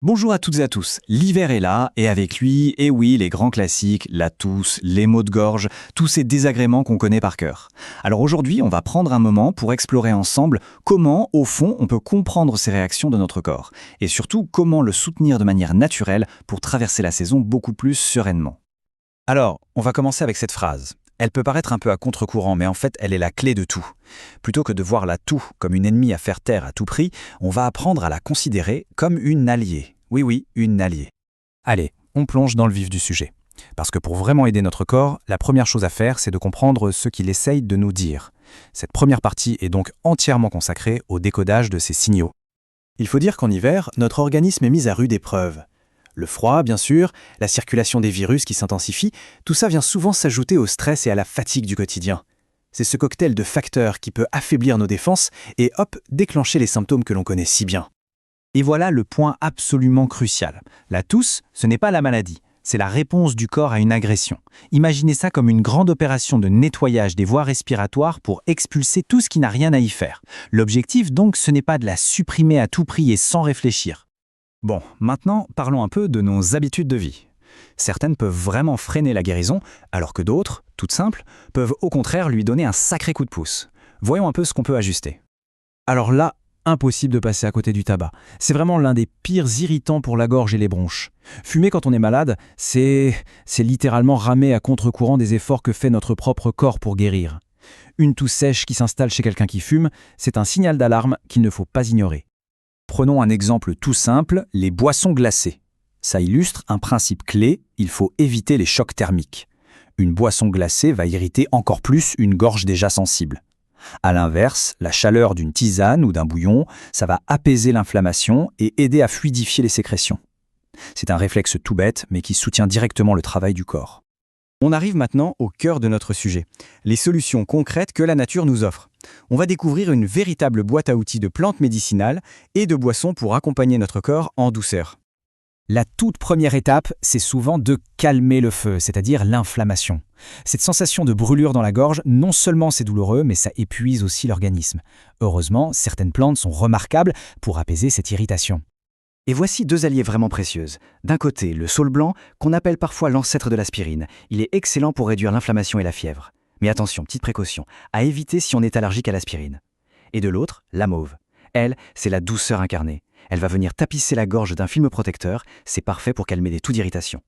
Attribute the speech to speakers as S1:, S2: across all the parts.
S1: Bonjour à toutes et à tous, l'hiver est là et avec lui, et oui, les grands classiques, la toux, les maux de gorge, tous ces désagréments qu'on connaît par cœur. Alors aujourd'hui, on va prendre un moment pour explorer ensemble comment, au fond, on peut comprendre ces réactions de notre corps et surtout comment le soutenir de manière naturelle pour traverser la saison beaucoup plus sereinement.
S2: Alors, on va commencer avec cette phrase. Elle peut paraître un peu à contre-courant, mais en fait, elle est la clé de tout. Plutôt que de voir la toux comme une ennemie à faire taire à tout prix, on va apprendre à la considérer comme une alliée. Oui, oui, une alliée. Allez, on plonge dans le vif du sujet. Parce que pour vraiment aider notre corps, la première chose à faire, c'est de comprendre ce qu'il essaye de nous dire. Cette première partie est donc entièrement consacrée au décodage de ces signaux.
S1: Il faut dire qu'en hiver, notre organisme est mis à rude épreuve. Le froid, bien sûr, la circulation des virus qui s'intensifie, tout ça vient souvent s'ajouter au stress et à la fatigue du quotidien. C'est ce cocktail de facteurs qui peut affaiblir nos défenses et hop, déclencher les symptômes que l'on connaît si bien.
S2: Et voilà le point absolument crucial. La toux, ce n'est pas la maladie, c'est la réponse du corps à une agression. Imaginez ça comme une grande opération de nettoyage des voies respiratoires pour expulser tout ce qui n'a rien à y faire. L'objectif donc, ce n'est pas de la supprimer à tout prix et sans réfléchir. Bon, maintenant, parlons un peu de nos habitudes de vie. Certaines peuvent vraiment freiner la guérison, alors que d'autres, toutes simples, peuvent au contraire lui donner un sacré coup de pouce. Voyons un peu ce qu'on peut ajuster. Alors là, impossible de passer à côté du tabac. C'est vraiment l'un des pires irritants pour la gorge et les bronches. Fumer quand on est malade, c'est littéralement ramer à contre-courant des efforts que fait notre propre corps pour guérir. Une toux sèche qui s'installe chez quelqu'un qui fume, c'est un signal d'alarme qu'il ne faut pas ignorer. Prenons un exemple tout simple, les boissons glacées. Ça illustre un principe clé, il faut éviter les chocs thermiques. Une boisson glacée va irriter encore plus une gorge déjà sensible. À l'inverse, la chaleur d'une tisane ou d'un bouillon, ça va apaiser l'inflammation et aider à fluidifier les sécrétions. C'est un réflexe tout bête, mais qui soutient directement le travail du corps.
S1: On arrive maintenant au cœur de notre sujet, les solutions concrètes que la nature nous offre. On va découvrir une véritable boîte à outils de plantes médicinales et de boissons pour accompagner notre corps en douceur.
S2: La toute première étape, c'est souvent de calmer le feu, c'est-à-dire l'inflammation. Cette sensation de brûlure dans la gorge, non seulement c'est douloureux, mais ça épuise aussi l'organisme. Heureusement, certaines plantes sont remarquables pour apaiser cette irritation.
S1: Et voici deux alliés vraiment précieuses. D'un côté, le saule blanc, qu'on appelle parfois l'ancêtre de l'aspirine. Il est excellent pour réduire l'inflammation et la fièvre. Mais attention, petite précaution, à éviter si on est allergique à l'aspirine. Et de l'autre, la mauve. Elle, c'est la douceur incarnée. Elle va venir tapisser la gorge d'un film protecteur, c'est parfait pour calmer des toux d'irritation.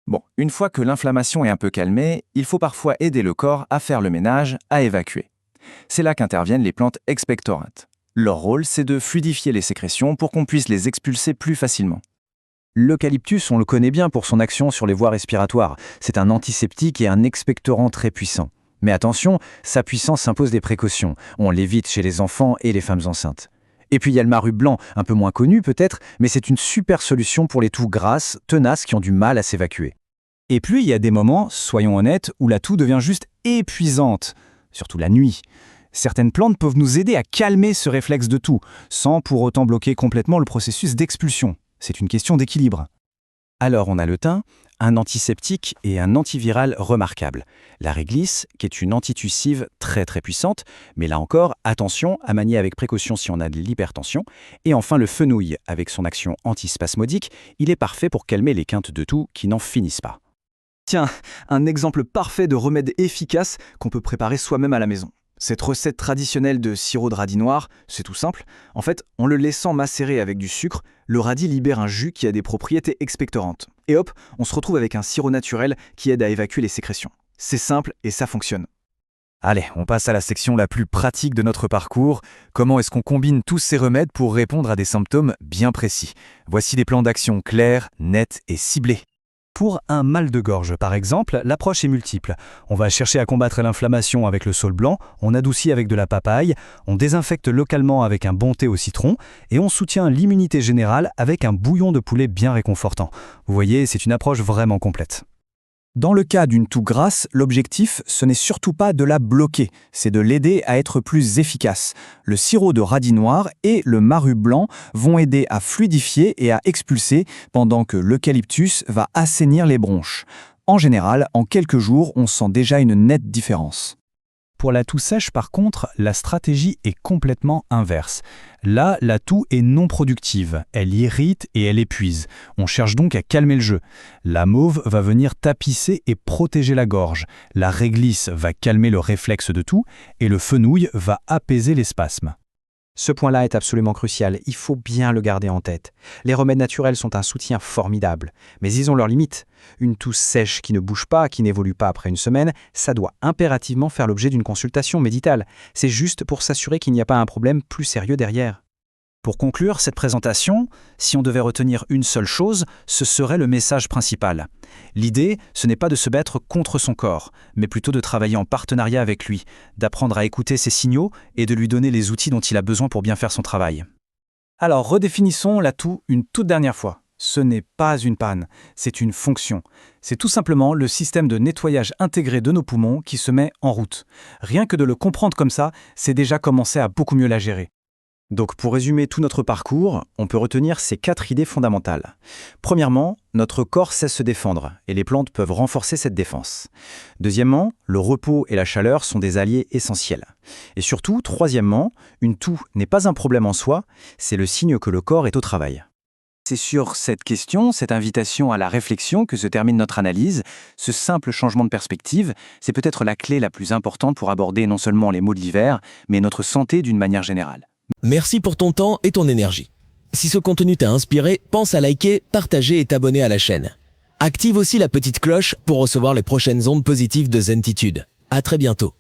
S3: Bon, une fois que l'inflammation est un peu calmée, il faut parfois aider le corps à faire le ménage, à évacuer. C'est là qu'interviennent les plantes expectorantes. Leur rôle, c'est de fluidifier les sécrétions pour qu'on puisse les expulser plus facilement.
S2: L'eucalyptus, on le connaît bien pour son action sur les voies respiratoires. C'est un antiseptique et un expectorant très puissant. Mais attention, sa puissance impose des précautions. On l'évite chez les enfants et les femmes enceintes. Et puis il y a le marru blanc, un peu moins connu peut-être, mais c'est une super solution pour les toux grasses, tenaces qui ont du mal à s'évacuer. Et puis il y a des moments, soyons honnêtes, où la toux devient juste épuisante, surtout la nuit. Certaines plantes peuvent nous aider à calmer ce réflexe de toux, sans pour autant bloquer complètement le processus d'expulsion. C'est une question d'équilibre. Alors on a le thym, un antiseptique et un antiviral remarquable. La réglisse, qui est une antitussive très très puissante, mais là encore, attention à manier avec précaution si on a de l'hypertension. Et enfin le fenouil, avec son action antispasmodique, il est parfait pour calmer les quintes de toux qui n'en finissent pas.
S1: Tiens, un exemple parfait de remède efficace qu'on peut préparer soi-même à la maison. Cette recette traditionnelle de sirop de radis noir, c'est tout simple. En fait, en le laissant macérer avec du sucre, le radis libère un jus qui a des propriétés expectorantes. Et hop, on se retrouve avec un sirop naturel qui aide à évacuer les sécrétions. C'est simple et ça fonctionne.
S2: Allez, on passe à la section la plus pratique de notre parcours. Comment est-ce qu'on combine tous ces remèdes pour répondre à des symptômes bien précis? Voici des plans d'action clairs, nets et ciblés. Pour un mal de gorge, par exemple, l'approche est multiple. On va chercher à combattre l'inflammation avec le saule blanc, on adoucit avec de la papaye, on désinfecte localement avec un bon thé au citron et on soutient l'immunité générale avec un bouillon de poulet bien réconfortant. Vous voyez, c'est une approche vraiment complète. Dans le cas d'une toux grasse, l'objectif, ce n'est surtout pas de la bloquer, c'est de l'aider à être plus efficace. Le sirop de radis noir et le marru blanc vont aider à fluidifier et à expulser, pendant que l'eucalyptus va assainir les bronches. En général, en quelques jours, on sent déjà une nette différence. Pour la toux sèche, par contre, la stratégie est complètement inverse. Là, la toux est non productive, elle irrite et elle épuise. On cherche donc à calmer le jeu. La mauve va venir tapisser et protéger la gorge. La réglisse va calmer le réflexe de toux et le fenouil va apaiser les spasmes. Ce point-là est absolument crucial, il faut bien le garder en tête. Les remèdes naturels sont un soutien formidable, mais ils ont leurs limites. Une toux sèche qui ne bouge pas, qui n'évolue pas après une semaine, ça doit impérativement faire l'objet d'une consultation médicale. C'est juste pour s'assurer qu'il n'y a pas un problème plus sérieux derrière. Pour conclure cette présentation, si on devait retenir une seule chose, ce serait le message principal. L'idée, ce n'est pas de se battre contre son corps, mais plutôt de travailler en partenariat avec lui, d'apprendre à écouter ses signaux et de lui donner les outils dont il a besoin pour bien faire son travail. Alors redéfinissons la toux une toute dernière fois. Ce n'est pas une panne, c'est une fonction. C'est tout simplement le système de nettoyage intégré de nos poumons qui se met en route. Rien que de le comprendre comme ça, c'est déjà commencer à beaucoup mieux la gérer. Donc pour résumer tout notre parcours, on peut retenir ces 4 idées fondamentales. Premièrement, notre corps sait se défendre et les plantes peuvent renforcer cette défense. Deuxièmement, le repos et la chaleur sont des alliés essentiels. Et surtout, troisièmement, une toux n'est pas un problème en soi, c'est le signe que le corps est au travail. C'est sur cette question, cette invitation à la réflexion que se termine notre analyse. Ce simple changement de perspective, c'est peut-être la clé la plus importante pour aborder non seulement les maux de l'hiver, mais notre santé d'une manière générale.
S4: Merci pour ton temps et ton énergie. Si ce contenu t'a inspiré, pense à liker, partager et t'abonner à la chaîne. Active aussi la petite cloche pour recevoir les prochaines ondes positives de Zentitude. À très bientôt.